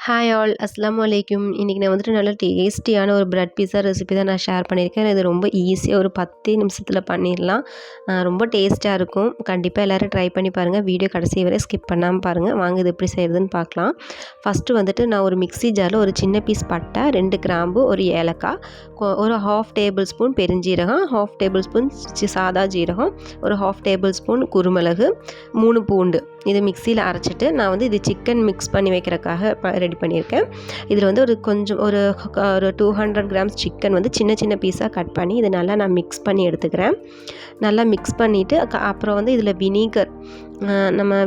Hi all அஸ்ஸலாமு அலைக்கும். இன்றைக்கி நான் வந்துட்டு நல்ல டேஸ்டியான ஒரு பிரெட் பீஸா ரெசிபி தான் நான் ஷேர் பண்ணியிருக்கேன். இது ரொம்ப ஈஸியாக ஒரு 10 நிமிஷத்தில் பண்ணிடலாம். ரொம்ப டேஸ்ட்டாக இருக்கும். கண்டிப்பாக எல்லோரும் ட்ரை பண்ணி பாருங்கள். வீடியோ கடைசி வரை ஸ்கிப் பண்ணாமல் பாருங்கள். வாங்க இது எப்படி செய்கிறதுன்னு பார்க்கலாம். ஃபஸ்ட்டு வந்துட்டு நான் ஒரு மிக்ஸி ஜாரில் ஒரு சின்ன பீஸ் பட்டை, 2 கிராம்பு, ஒரு ஏலக்காய், ஒரு 1/2 டேபிள் ஸ்பூன் பெருஞ்சீரகம், 1/2 டேபிள் ஸ்பூன் சாதா ஜீரகம், ஒரு 1/2 டேபிள் ஸ்பூன் குருமிளகு, 3 பூண்டு இது மிக்சியில் அரைச்சிட்டு நான் வந்து இது சிக்கன் மிக்ஸ் பண்ணி வைக்கிறதுக்காக ரெடி பண்ணியிருக்கேன். இதில் வந்து ஒரு 200 கிராம்ஸ் சிக்கன் வந்து சின்ன சின்ன பீஸாக கட் பண்ணி இதை நல்லா நான் மிக்ஸ் பண்ணி எடுத்துக்கிறேன். நல்லா மிக்ஸ் பண்ணிவிட்டு அப்புறம் வந்து இதில்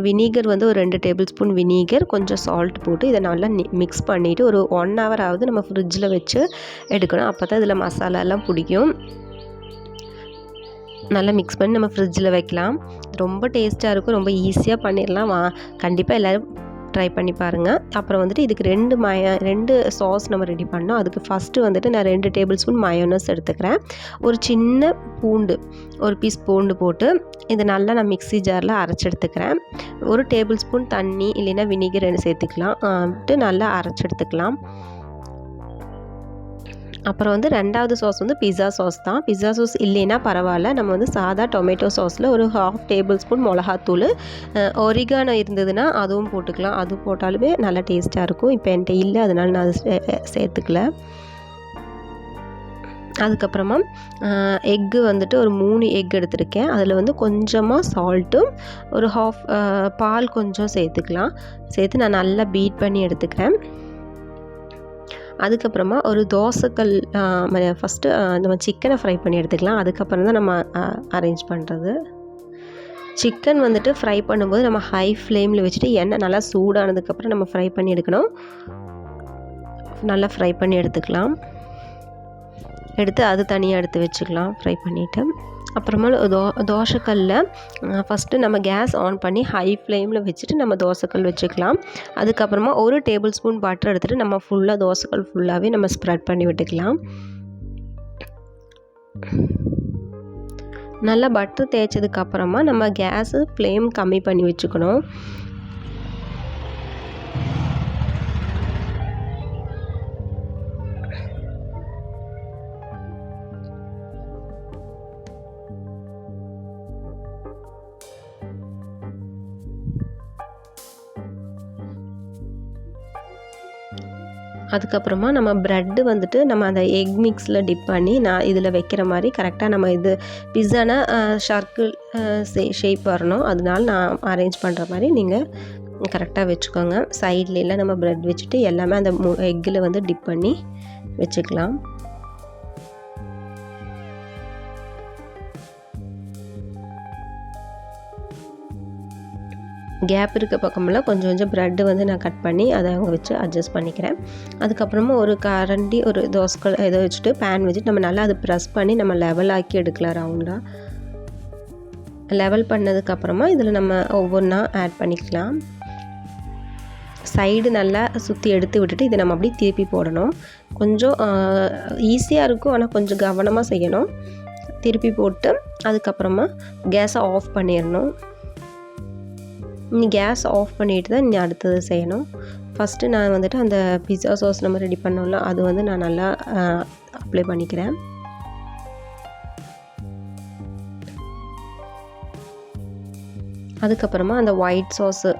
வினீகர் வந்து ஒரு 2 டேபிள் ஸ்பூன் வினீகர், கொஞ்சம் சால்ட் போட்டு இதை நல்லா மிக்ஸ் பண்ணிவிட்டு ஒரு 1 ஹவர் ஆகுது நம்ம ஃப்ரிட்ஜில் வச்சு எடுக்கணும். அப்போ தான் இதில் மசாலாலாம் பிடிக்கும். நல்லா மிக்ஸ் பண்ணி நம்ம ஃப்ரிட்ஜில் வைக்கலாம். ரொம்ப டேஸ்ட்டாக இருக்கும். ரொம்ப ஈஸியாக பண்ணிடலாம். கண்டிப்பாக எல்லோரும் ட்ரை பண்ணி பாருங்கள். அப்புறம் வந்துட்டு இதுக்கு 2 சாஸ் நம்ம ரெடி பண்ணோம். அதுக்கு ஃபஸ்ட்டு வந்துட்டு நான் 2 டேபிள் ஸ்பூன் மயோனஸ் எடுத்துக்கிறேன். ஒரு சின்ன பூண்டு, ஒரு பீஸ் பூண்டு போட்டு இதை நல்லா நான் மிக்ஸி ஜாரில் அரைச்சி எடுத்துக்கிறேன். ஒரு டேபிள் ஸ்பூன் தண்ணி இல்லைன்னா வினிகர் சேர்த்துக்கலாம். நல்லா அரைச்சி எடுத்துக்கலாம். அப்புறம் வந்து 2வது சாஸ் வந்து பிஸ்ஸா சாஸ் தான். பிஸ்ஸா சாஸ் இல்லைன்னா பரவாயில்ல. நம்ம வந்து சாதா டொமேட்டோ சாஸில் ஒரு 1/2 டேபிள் ஸ்பூன் மிளகாத்தூள், ஒரிகானோ இருந்ததுன்னா அதுவும் போட்டுக்கலாம். அது போட்டாலுமே நல்லா டேஸ்ட்டாக இருக்கும். இப்போ என்கிட்ட இல்லை, அதனால் நான் அது சேர்த்துக்கல. அதுக்கப்புறமா எக்கு வந்துட்டு ஒரு 3 எக் எடுத்திருக்கேன். அதில் வந்து கொஞ்சமாக சால்ட்டும் ஒரு பால் கொஞ்சம் சேர்த்துக்கலாம். சேர்த்து நான் நல்லா பீட் பண்ணி எடுத்துக்கிறேன். அதுக்கப்புறமா ஒரு தோசைக்கல் ஃபஸ்ட்டு நம்ம சிக்கனை ஃப்ரை பண்ணி எடுத்துக்கலாம். அதுக்கப்புறம் தான் நம்ம அரேஞ்ச் பண்ணுறது. சிக்கன் வந்துட்டு ஃப்ரை பண்ணும்போது நம்ம ஹை ஃப்ளேமில் வச்சுட்டு எண்ணெய் நல்லா சூடானதுக்கப்புறம் நம்ம ஃப்ரை பண்ணி எடுக்கணும். நல்லா ஃப்ரை பண்ணி எடுத்துக்கலாம். எடுத்து அது தனியாக எடுத்து வச்சுக்கலாம் ஃப்ரை பண்ணிவிட்டு. அப்புறமா தோசைக்கல்லில் ஃபஸ்ட்டு நம்ம கேஸ் ஆன் பண்ணி ஹை ஃப்ளேமில் வச்சுட்டு நம்ம தோசைக்கல் வச்சுக்கலாம். அதுக்கப்புறமா ஒரு டேபிள் ஸ்பூன் பட்டர் எடுத்துகிட்டு நம்ம ஃபுல்லாக தோசைக்கல் ஃபுல்லாகவே நம்ம ஸ்ப்ரெட் பண்ணி விட்டுக்கலாம். நல்லா பட்டர் தேய்ச்சதுக்கப்புறமா நம்ம கேஸு ஃப்ளேம் கம்மி பண்ணி வச்சுக்கணும். அதுக்கப்புறமா நம்ம ப்ரெட்டு வந்துட்டு நம்ம அந்த எக் மிக்ஸில் டிப் பண்ணி நான் இதில் வைக்கிற மாதிரி கரெக்டாக நம்ம இது பிஸ்ஸானா சர்க்கிள் ஷேப் வரணும். அதனால நான் அரேஞ்ச் பண்ணுற மாதிரி நீங்கள் கரெக்டாக வச்சுக்கோங்க. சைட்லலாம் நம்ம ப்ரெட் வச்சுட்டு எல்லாமே அந்த எக்கில் வந்து டிப் பண்ணி வச்சுக்கலாம். கேப் இருக்க பக்கமெல்லாம் கொஞ்சம் ப்ரெட்டு வந்து நான் கட் பண்ணி அதை அங்கே வச்சு அட்ஜஸ்ட் பண்ணிக்கிறேன். அதுக்கப்புறமா ஒரு கரண்டி, ஒரு தோசைக்கல் இதை வச்சுட்டு பேன் வச்சுட்டு நம்ம நல்லா அதை ப்ரெஸ் பண்ணி நம்ம லெவல் ஆக்கி எடுக்கலாம். ரவுண்டாக லெவல் பண்ணதுக்கப்புறமா இதில் நம்ம ஒவ்வொன்றா ஆட் பண்ணிக்கலாம். சைடு நல்லா சுற்றி எடுத்து விட்டுட்டு இதை நம்ம அப்படியே திருப்பி போடணும். கொஞ்சம் ஈஸியாக இருக்கும், ஆனால் கொஞ்சம் கவனமாக செய்யணும். திருப்பி போட்டு அதுக்கப்புறமா கேஸை ஆஃப் பண்ணிடணும். நீ கேஸ் ஆஃப் பண்ணிவிட்டு தான் நீ அடுத்தது செய்யணும். ஃபஸ்ட்டு நான் வந்துட்டு அந்த பிஸ்ஸா சாஸ் நம்ம ரெடி பண்ணோம்ல, அது வந்து நான் நல்லா அப்ளை பண்ணிக்கிறேன். அதுக்கப்புறமா அந்த ஒயிட் சாஸு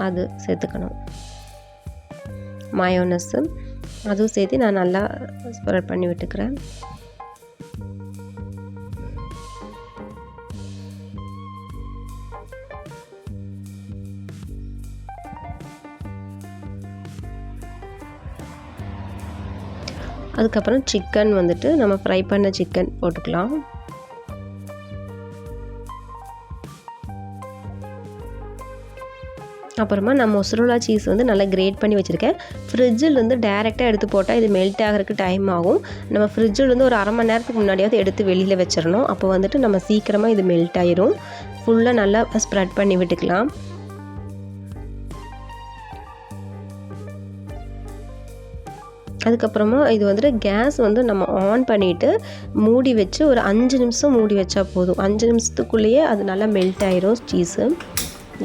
அது சேர்த்துக்கணும். மயோனஸ்ஸு அதுவும் சேர்த்து நான் நல்லா ஸ்ப்ரெட் பண்ணி விட்டுக்கிறேன். அதுக்கப்புறம் சிக்கன் வந்துட்டு நம்ம ஃப்ரை பண்ண சிக்கன் போட்டுக்கலாம். அப்புறமா நான் மொசரோலா சீஸ் வந்து நல்லா கிரேட் பண்ணி வச்சுருக்கேன். ஃப்ரிட்ஜிலேருந்து டேரெக்டாக எடுத்து போட்டால் இது மெல்ட் ஆகிறதுக்கு டைம் ஆகும். நம்ம ஃப்ரிட்ஜிலேருந்து ஒரு 1/2 மணி நேரத்துக்கு முன்னாடியாவது எடுத்து வெளியில் வச்சிடணும். அப்போ வந்துட்டு நம்ம சீக்கிரமாக இது மெல்ட் ஆயிரும். ஃபுல்லாக நல்லா ஸ்ப்ரெட் பண்ணி விட்டுக்கலாம். அதுக்கப்புறமா இது வந்துட்டு கேஸ் வந்து நம்ம ஆன் பண்ணிவிட்டு மூடி வச்சு ஒரு 5 நிமிஷம் மூடி வச்சா போதும். 5 நிமிஷத்துக்குள்ளேயே அது நல்லா மெல்ட் ஆயிரும் சீஸு.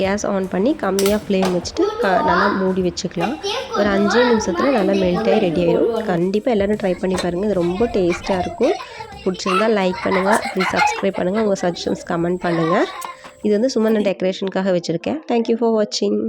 கேஸ் ஆன் பண்ணி கம்மியாக ஃப்ளேம் வச்சுட்டு நல்லா மூடி வச்சுக்கலாம். ஒரு 5 நிமிஷத்தில் நல்லா மெல்ட் ஆகி ரெடி ஆயிடும். கண்டிப்பாக எல்லோரும் ட்ரை பண்ணி பாருங்கள். இது ரொம்ப டேஸ்ட்டாக இருக்கும். பிடிச்சிருந்தால் லைக் பண்ணுங்கள், ப்ளீஸ் சப்ஸ்கிரைப் பண்ணுங்கள், உங்கள் சஜஷன்ஸ் கமெண்ட் பண்ணுங்கள். இது வந்து சும்மா நான் டெக்கரேஷனுக்காக வச்சுருக்கேன். தேங்க்யூ ஃபார் வாட்சிங்.